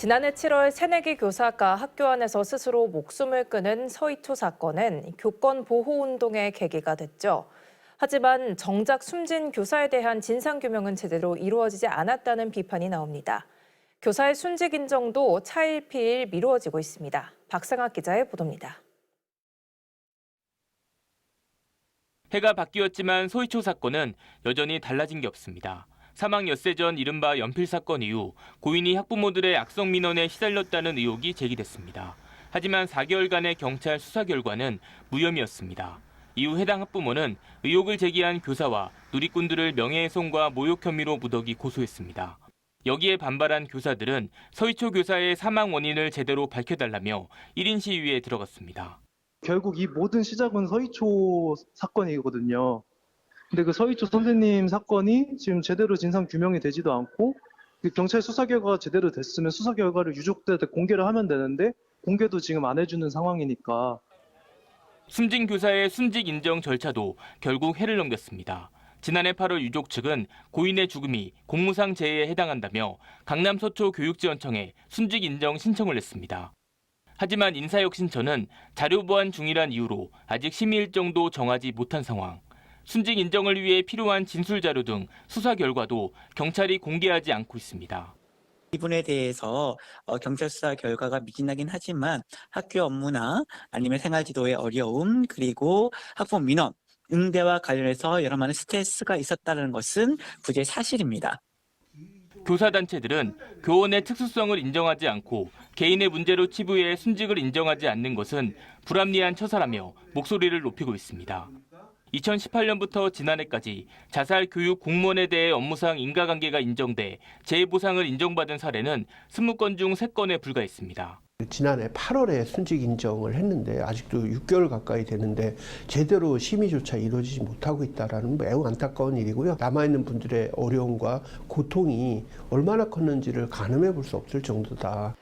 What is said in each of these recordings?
지난해 7월 새내기 교사가 학교 안에서 스스로 목숨을 끊은 서희초 사건은 교권 보호 운동의 계기가 됐죠. 하지만 정작 숨진 교사에 대한 진상규명은 제대로 이루어지지 않았다는 비판이 나옵니다. 교사의 순직 인정도 차일피일 미루어지고 있습니다. 박상학 기자의 보도입니다. 해가 바뀌었지만 서희초 사건은 여전히 달라진 게 없습니다. 사망 엿새 전 이른바 연필 사건 이후 고인이 학부모들의 악성 민원에 시달렸다는 의혹이 제기됐습니다. 하지만 4개월간의 경찰 수사 결과는 무혐의였습니다. 이후 해당 학부모는 의혹을 제기한 교사와 누리꾼들을 명예훼손과 모욕 혐의로 무더기 고소했습니다. 여기에 반발한 교사들은 서희초 교사의 사망 원인을 제대로 밝혀달라며 1인 시위에 들어갔습니다. 결국 이 모든 시작은 서희초 사건이거든요. 근데 그 서희초 선생님 사건이 지금 제대로 진상 규명이 되지도 않고 경찰 수사 결과가 제대로 됐으면 수사 결과를 유족들한테 공개를 하면 되는데 공개도 지금 안 해주는 상황이니까. 숨진 교사의 순직 인정 절차도 결국 해를 넘겼습니다. 지난해 8월 유족 측은 고인의 죽음이 공무상 재해에 해당한다며 강남 서초 교육지원청에 순직 인정 신청을 냈습니다. 하지만 인사혁신처는 자료 보완 중이란 이유로 아직 심의 일정도 정하지 못한 상황. 순직 인정을 위해 필요한 진술 자료 등 수사 결과도 경찰이 공개하지 않고 있습니다. 이 부분에 대해서 경찰 수사 결과가 미진하긴 하지만 학교 업무나 아니면 생활 지도의 어려움 그리고 학부모 민원, 응대와 관련해서 여러 많은 스트레스가 있었다는 것은 부재 사실입니다. 교사단체들은 교원의 특수성을 인정하지 않고 개인의 문제로 치부해 순직을 인정하지 않는 것은 불합리한 처사라며 목소리를 높이고 있습니다. 2018년부터 지난해까지 자살 교육 공무원에 대해 업무상 인과관계가 인정돼 재해보상을 인정받은 사례는 20건 중 3건에 불과했습니다. 지난해 8월에 순직 인정을 했는데 아직도 6개월 가까이 되는데 제대로 심의조차 이루어지지 못하고 있다는 매우 안타까운 일이고요. 남아있는 분들의 어려움과 고통이 얼마나 컸는지를 가늠해 볼 수 없을 정도다.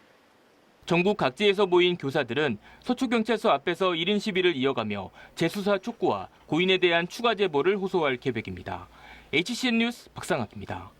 전국 각지에서 모인 교사들은 서초경찰서 앞에서 1인 시위를 이어가며 재수사 촉구와 고인에 대한 추가 제보를 호소할 계획입니다. HCN 뉴스 박상학입니다.